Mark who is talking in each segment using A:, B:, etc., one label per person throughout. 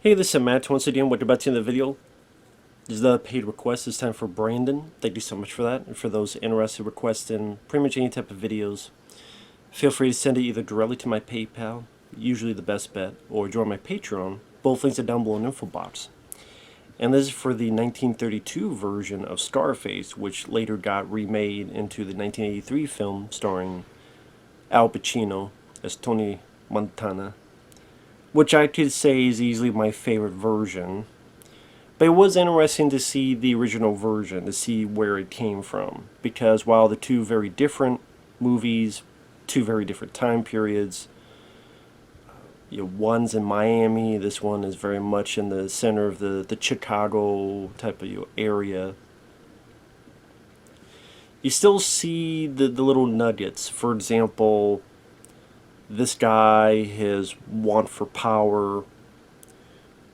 A: Hey, this is Matt once again. Welcome back to the video. This is the paid request. It's time for Brandon. Thank you so much for that. And for those interested in requesting pretty much any type of videos, feel free to send it either directly to my PayPal, usually the best bet, or join my Patreon. Both links are down below in the info box. And this is for the 1932 version of Scarface, which later got remade into the 1983 film starring Al Pacino as Tony Montana, which I could say is easily my favorite version. But it was interesting to see the original version, to see where it came from. Because while the two very different movies, two very different time periods, one's in Miami, this one is very much in the center of the Chicago type of area. You still see the little nuggets. For example, this guy, his want for power,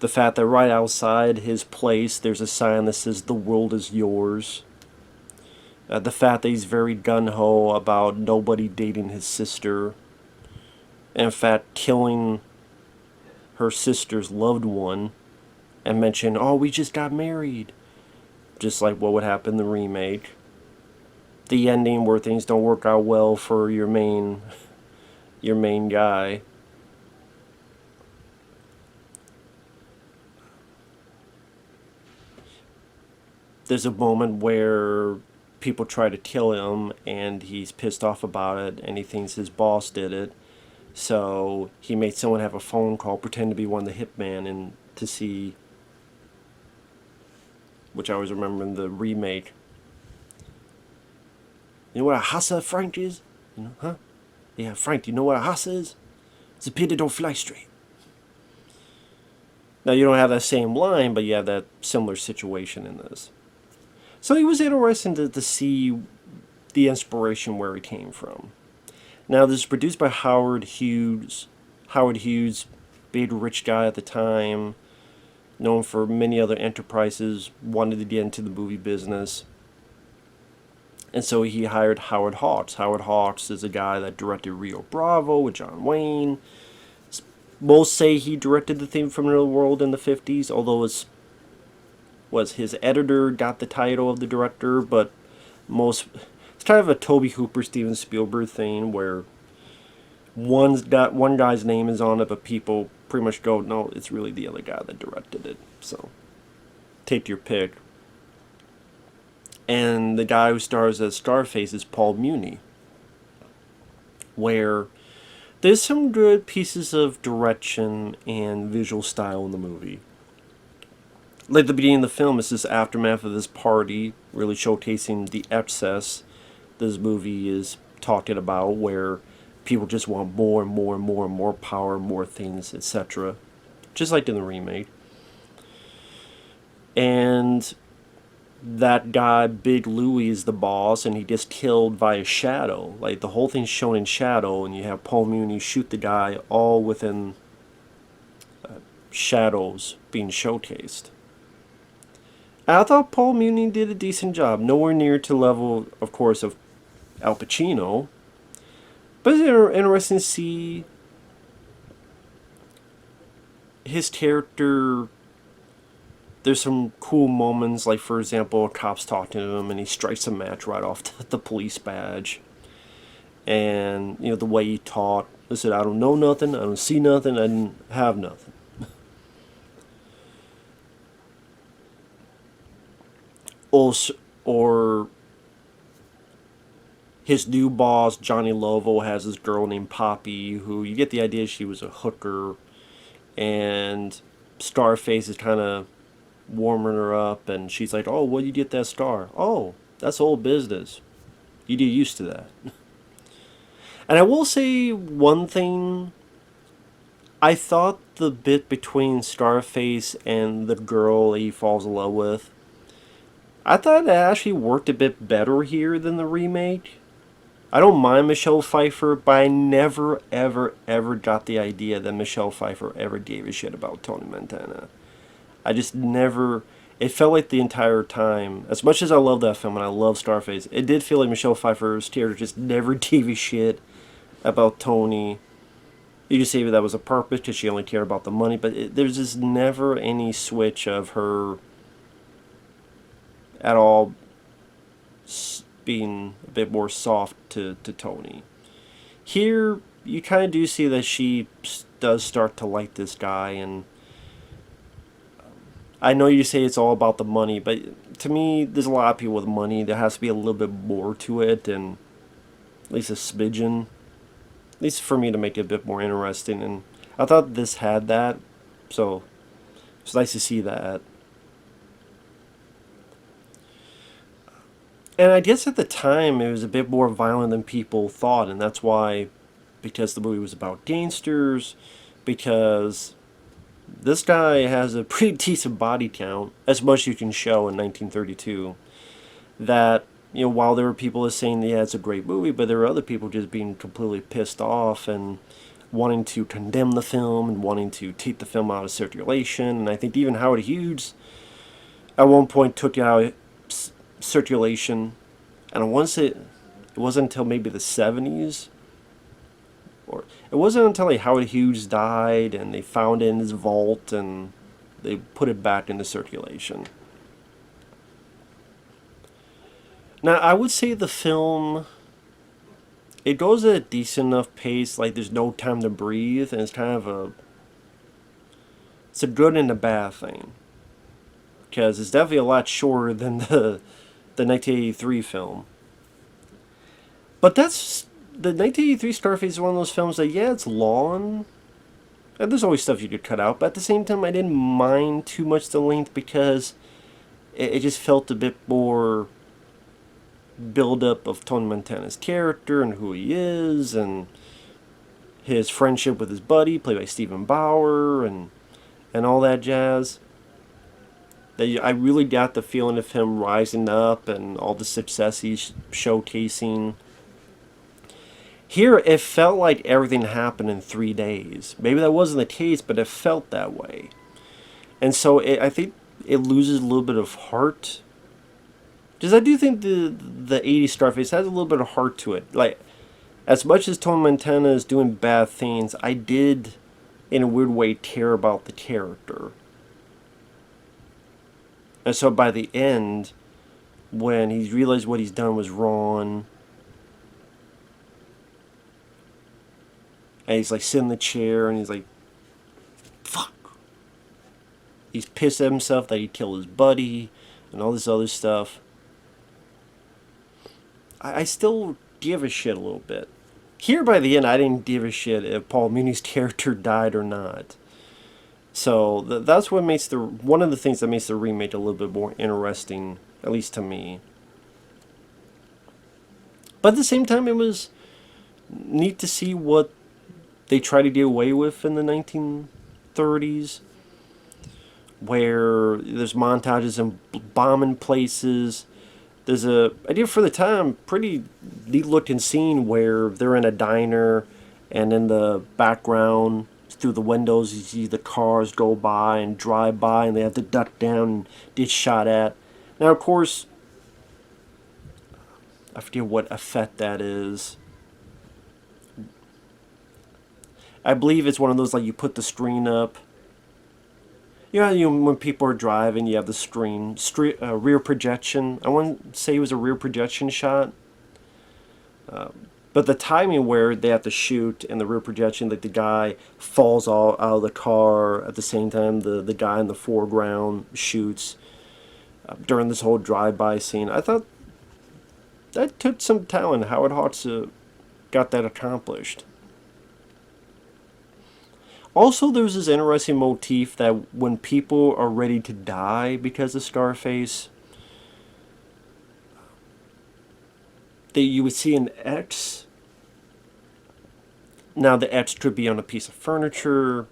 A: the fact that right outside his place there's a sign that says "The world is yours." The fact that he's very gung-ho about nobody dating his sister, and in fact killing her sister's loved one, and mention, "Oh, we just got married," just like what would happen in the remake. The ending where things don't work out well for your main guy. There's a moment where people try to kill him and he's pissed off about it and he thinks his boss did it. So he made someone have a phone call, pretend to be one of the hitman, and to see, which I always remember in the remake. You know what a hassa, Frank, is? You know, huh? Yeah, Frank, do you know what a hassa is? It's a pin that don't fly straight. Now, you don't have that same line, but you have that similar situation in this. So it was interesting to see the inspiration where it came from. Now, this is produced by Howard Hughes. Howard Hughes, big rich guy at the time, known for many other enterprises, wanted to get into the movie business. And so he hired Howard Hawks. Howard Hawks is a guy that directed Rio Bravo with John Wayne. Most say he directed The Theme from Another World in the 50s, although it was his editor got the title of the director, but it's kind of a Tobe Hooper, Steven Spielberg thing where one guy's name is on it, but people pretty much go, no, it's really the other guy that directed it. So take your pick. And the guy who stars as Scarface is Paul Muni, where there's some good pieces of direction and visual style in the movie. Like the beginning of the film, it's this aftermath of this party, really showcasing the excess this movie is talking about, where people just want more and more and more and more power, more things, etc. Just like in the remake. And that guy, Big Louie, is the boss, and he gets killed by a shadow. Like, the whole thing's shown in shadow, and you have Paul Muni shoot the guy all within shadows being showcased. I thought Paul Muni did a decent job. Nowhere near to the level, of course, of Al Pacino. But it's interesting to see his character. There's some cool moments, like, for example, a cop's talking to him and he strikes a match right off the police badge. And, the way he talked, he said, "I don't know nothing, I don't see nothing, I didn't have nothing." Also, or his new boss, Johnny Lovo, has this girl named Poppy, who you get the idea she was a hooker. And Scarface is kind of warming her up, and she's like, "Oh, where did you get that star?" "Oh, that's old business. You get used to that." And I will say one thing. I thought the bit between Scarface and the girl he falls in love with, I thought it actually worked a bit better here than the remake. I don't mind Michelle Pfeiffer, but I never, ever, ever got the idea that Michelle Pfeiffer ever gave a shit about Tony Montana. I just never. It felt like the entire time, as much as I love that film and I love Scarface, it did feel like Michelle Pfeiffer's character just never gave a shit about Tony. You can say that was a purpose because she only cared about the money, but there's just never any switch of her at all being a bit more soft to Tony. Here, you kind of do see that she does start to like this guy, and I know you say it's all about the money, but to me, there's a lot of people with money. There has to be a little bit more to it, and at least a smidgen. At least for me to make it a bit more interesting, and I thought this had that, so it's nice to see that. And I guess at the time it was a bit more violent than people thought, and that's why, because the movie was about gangsters, because this guy has a pretty decent body count, as much as you can show in 1932, that, you know, while there were people saying, yeah, it's a great movie, but there were other people just being completely pissed off and wanting to condemn the film and wanting to take the film out of circulation. And I think even Howard Hughes at one point took it out of circulation, and I want to say it wasn't until maybe the 70s, or it wasn't until like Howard Hughes died and they found it in his vault and they put it back into circulation. Now, I would say the film, it goes at a decent enough pace, like there's no time to breathe, and it's kind of it's a good and a bad thing. Because it's definitely a lot shorter than the 1983 film. But the 1983 Scarface is one of those films that, yeah, it's long, and there's always stuff you could cut out, but at the same time, I didn't mind too much the length because it just felt a bit more build-up of Tony Montana's character and who he is, and his friendship with his buddy, played by Stephen Bauer, and all that jazz. I really got the feeling of him rising up and all the success he's showcasing. Here, it felt like everything happened in 3 days. Maybe that wasn't the case, but it felt that way. And so I think it loses a little bit of heart. Because I do think the 80s Scarface has a little bit of heart to it. Like, as much as Tony Montana is doing bad things, I did, in a weird way, care about the character. And so by the end, when he realized what he's done was wrong, and he's like sitting in the chair and he's like, fuck. He's pissed at himself that he killed his buddy and all this other stuff. I still give a shit a little bit. Here by the end, I didn't give a shit if Paul Muni's character died or not. So that's what makes one of the things that makes the remake a little bit more interesting, at least to me. But at the same time, it was neat to see what they try to get away with in the 1930s, where there's montages and bombing places. There's I did for the time, pretty neat looking scene where they're in a diner, and in the background, through the windows, you see the cars go by and drive by, and they have to duck down and get shot at. Now, of course, I forget what effect that is. I believe it's one of those, like, you put the screen up. You know, when people are driving, you have the screen, rear projection. I wouldn't say it was a rear projection shot. But the timing where they have to shoot and the rear projection, like the guy falls out of the car at the same time the guy in the foreground shoots during this whole drive-by scene. I thought that took some talent. Howard Hawks got that accomplished. Also, there's this interesting motif that when people are ready to die because of Scarface, that you would see an X. Now, the X could be on a piece of furniture.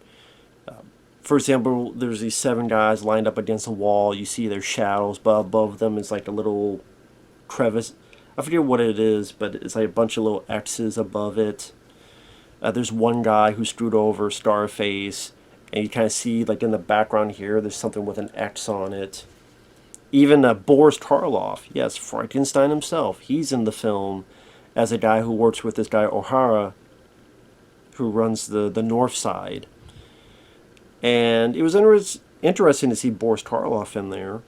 A: For example, there's these 7 guys lined up against a wall. You see their shadows, but above them is like a little crevice. I forget what it is, but it's like a bunch of little X's above it. There's one guy who screwed over Scarface, and you kind of see, like, in the background here, there's something with an X on it. Even Boris Karloff, yes, Frankenstein himself, he's in the film as a guy who works with this guy O'Hara, who runs the north side. And it was interesting to see Boris Karloff in there.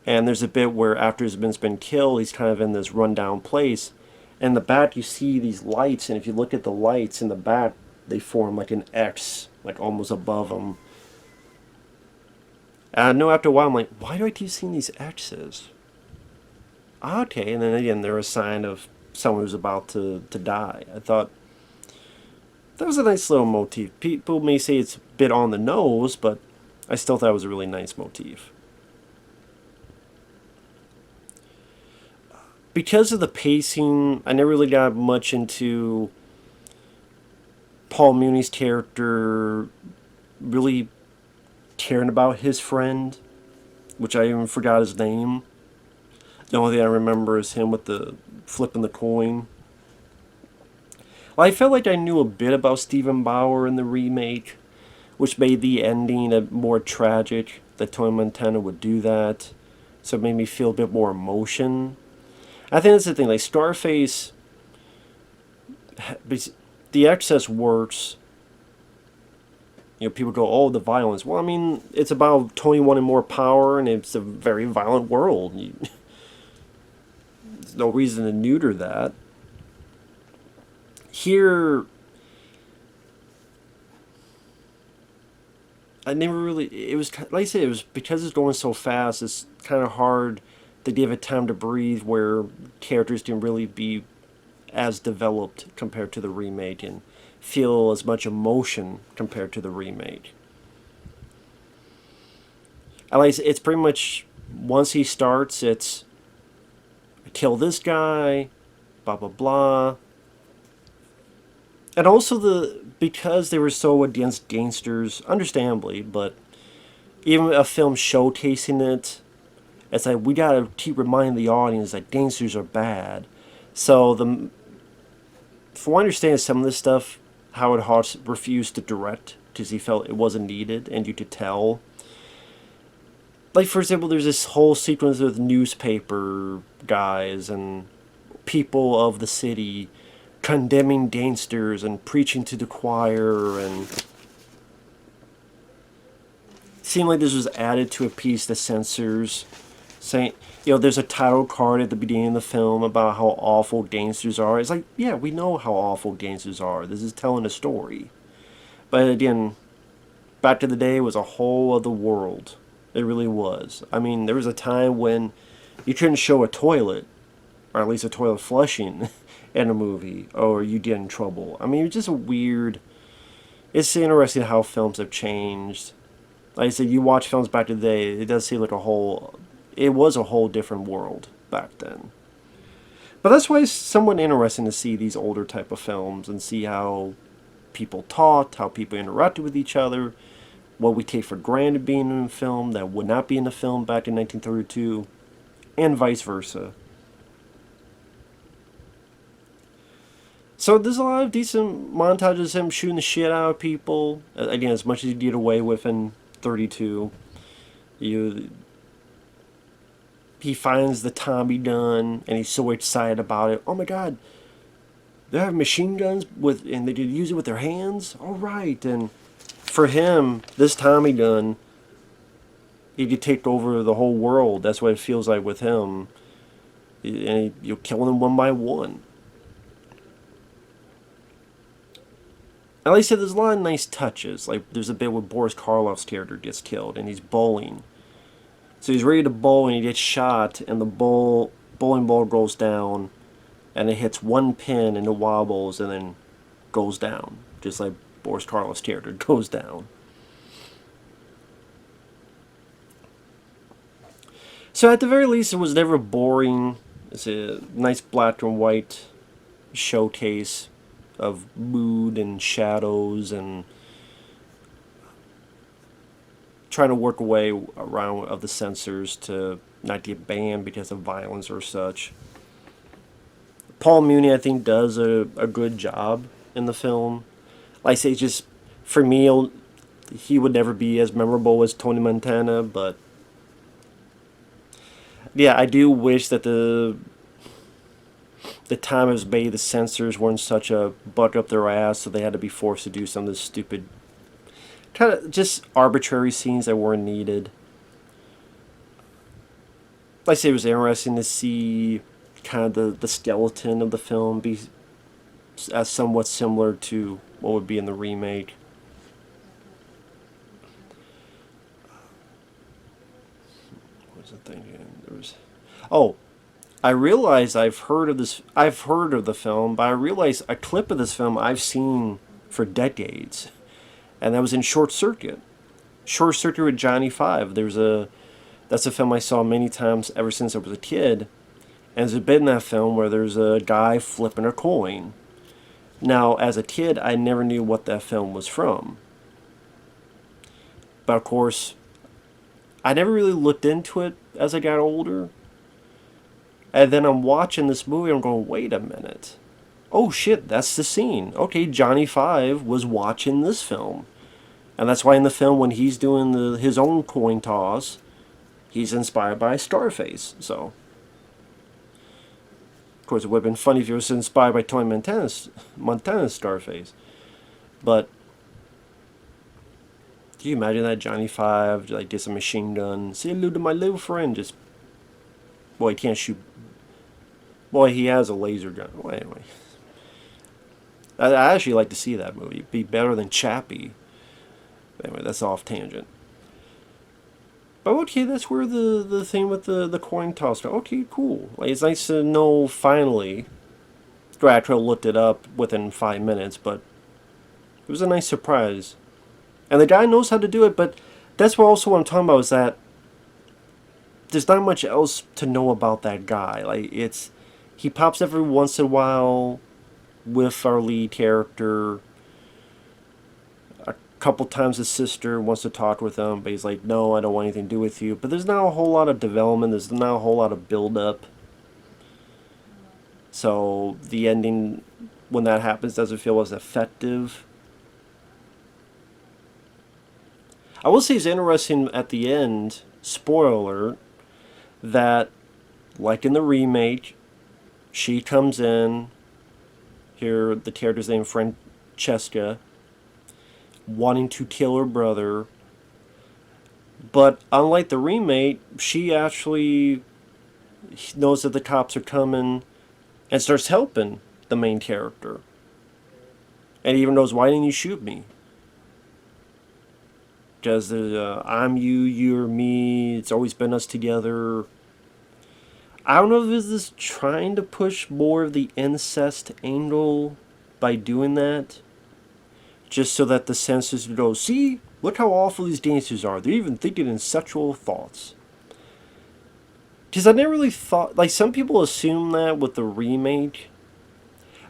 A: And there's a bit where after he's been killed, he's kind of in this rundown place. And in the back, you see these lights, and if you look at the lights in the back, they form like an X, like almost above him. And I know after a while, I'm like, why do I keep seeing these X's? Okay, and then again, they're a sign of someone who's about to die. I thought that was a nice little motif. People may say it's a bit on the nose, but I still thought it was a really nice motif. Because of the pacing, I never really got much into Paul Muni's character really caring about his friend, which I even forgot his name. The only thing I remember is him with the flipping the coin. Well, I felt like I knew a bit about Stephen Bauer in the remake, which made the ending more tragic, that Tony Montana would do that. So it made me feel a bit more emotion. I think that's the thing, like Scarface, the excess works. You know, people go, oh, the violence. Well, I mean, it's about Tony wanting more power, and it's a very violent world. There's no reason to neuter that. Here, I never really, it was, like I said, it was because it's going so fast, it's kind of hard to give it time to breathe, where characters can really be as developed compared to the remake and feel as much emotion compared to the remake. I like it's pretty much, once he starts, it's kill this guy, blah blah blah. And also because they were so against gangsters, understandably, but even a film showcasing it, it's like we gotta keep reminding the audience that gangsters are bad. So from what I understand, some of this stuff Howard Hawks refused to direct because he felt it wasn't needed, and you could tell. Like, for example, there's this whole sequence with newspaper guys and people of the city condemning gangsters and preaching to the choir, and it seemed like this was added to appease the censors, saying, you know, there's a title card at the beginning of the film about how awful gangsters are. It's like, yeah, we know how awful gangsters are. This is telling a story. But again, back to the day, it was a whole other world. It really was. I mean, there was a time when you couldn't show a toilet, or at least a toilet flushing, in a movie, or you get in trouble. I mean, it's just a weird... It's interesting how films have changed. Like I said, you watch films back in the day, it does seem like it was a whole different world back then. But that's why it's somewhat interesting to see these older type of films and see how people talked, how people interacted with each other, what we take for granted being in a film that would not be in a film back in 1932, and vice versa. So there's a lot of decent montages of him shooting the shit out of people. Again, as much as you get away with in 32. He finds the Tommy gun, and he's so excited about it. Oh my god, they have machine guns and they could use it with their hands? All right. And for him, this Tommy gun, he could take over the whole world. That's what it feels like with him. And you're killing them one by one. And like I said, there's a lot of nice touches. Like, there's a bit where Boris Karloff's character gets killed, and he's bowling. So he's ready to bowl, and he gets shot, and the bowling ball goes down, and it hits one pin, and it wobbles, and then goes down. Just like Boris Karloff's character goes down. So at the very least, it was never boring. It's a nice black and white showcase of mood and shadows and trying to work a way around of the censors to not get banned because of violence or such. Paul Muni, I think, does a good job in the film. Like I say, just for me, he would never be as memorable as Tony Montana, but yeah, I do wish that the the time it was made, the censors weren't such a buck up their ass, so they had to be forced to do some of this stupid, kind of just arbitrary scenes that weren't needed. Like I say, it was interesting to see kind of the skeleton of the film be as somewhat similar to what would be in the remake. What was I thinking? There was, oh, I realized I've heard of this. I've heard of the film, but I realized a clip of this film I've seen for decades, and that was in Short Circuit. Short Circuit with Johnny Five. That's a film I saw many times ever since I was a kid, and there's a bit in that film where there's a guy flipping a coin. Now, as a kid, I never knew what that film was from, but of course, I never really looked into it as I got older. And then I'm watching this movie and I'm going, wait a minute. Oh shit, that's the scene. Okay, Johnny Five was watching this film. And that's why in the film when he's doing his own coin toss, he's inspired by Scarface. So, of course, it would have been funny if he was inspired by Tony Montana's Scarface. But, can you imagine that Johnny Five, like, did some machine gun, say hello to my little friend, just, boy, he can't shoot. Boy, he has a laser gun. Well, anyway. I actually like to see that movie. It'd be better than Chappie. Anyway, that's off tangent. But okay, that's where the thing with the coin toss. Okay, cool. Like, it's nice to know finally. I actually looked it up within 5 minutes, but it was a nice surprise. And the guy knows how to do it, but that's what I'm talking about is that there's not much else to know about that guy. Like, he pops every once in a while with our lead character. A couple times his sister wants to talk with him, but he's like, no, I don't want anything to do with you. But there's not a whole lot of development. There's not a whole lot of build-up. So the ending, when that happens, doesn't feel as effective. I will say it's interesting at the end, spoiler alert, that, like in the remake, she comes in, here the character's named Francesca, wanting to kill her brother, but unlike the remake, she actually knows that the cops are coming and starts helping the main character. And even knows, why didn't you shoot me? Because I'm you, you're me, it's always been us together. I don't know if this is trying to push more of the incest angle by doing that. Just so that the censors would go, see, look how awful these dancers are. They're even thinking in sexual thoughts. Because I never really thought, like some people assume that with the remake.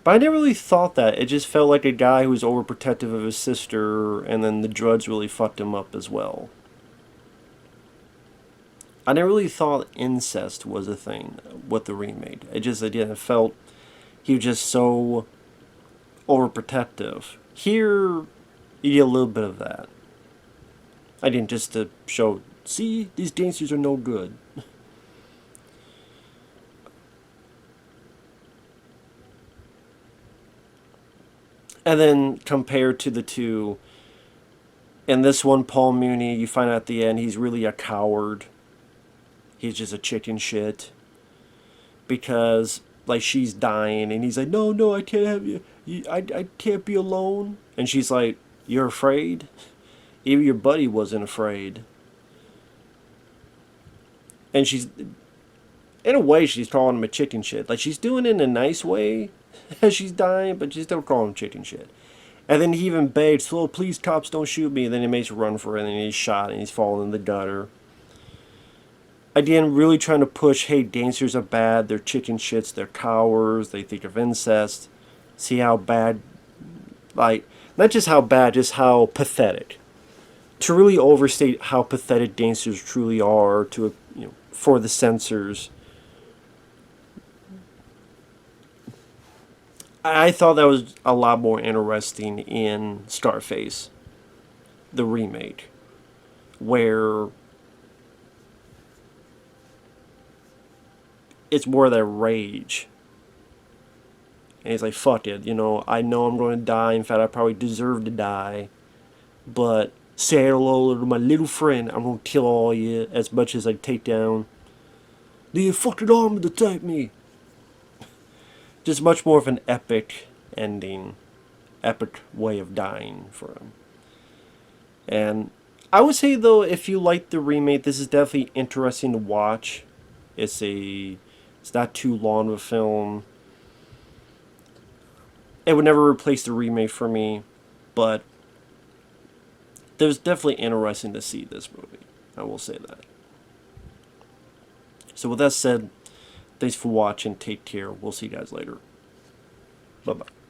A: But I never really thought that. It just felt like a guy who was overprotective of his sister, and then the drugs really fucked him up as well. I never really thought incest was a thing with the remake. It felt he was just so overprotective. Here, you get a little bit of that. I didn't just to show, see, these dancers are no good. And then compared to the two, in this one, Paul Muni, you find out at the end he's really a coward. He's just a chicken shit. Because, like, she's dying, and he's like, no, I can't have you. I can't be alone. And she's like, you're afraid? Even your buddy wasn't afraid. And she's, in a way, she's calling him a chicken shit. Like, she's doing it in a nice way as she's dying, but she's still calling him chicken shit. And then he even begs, oh, please, cops, don't shoot me. And then he makes a run for it, and he's shot, and he's falling in the gutter. Again, really trying to push, hey, dancers are bad, they're chicken shits, they're cowards, they think of incest. See how bad, like, not just how bad, just how pathetic. To really overstate how pathetic dancers truly are to, for the censors. I thought that was a lot more interesting in Scarface, the remake, where it's more that rage. And he's like, fuck it, you know I'm going to die. In fact, I probably deserve to die. But say hello to my little friend. I'm going to kill all you as much as I take down the fucking army to take me. Just much more of an epic ending. Epic way of dying for him. And I would say, though, if you like the remake, this is definitely interesting to watch. It's not too long of a film. It would never replace the remake for me, but it was definitely interesting to see this movie. I will say that. So with that said, thanks for watching. Take care. We'll see you guys later. Bye-bye.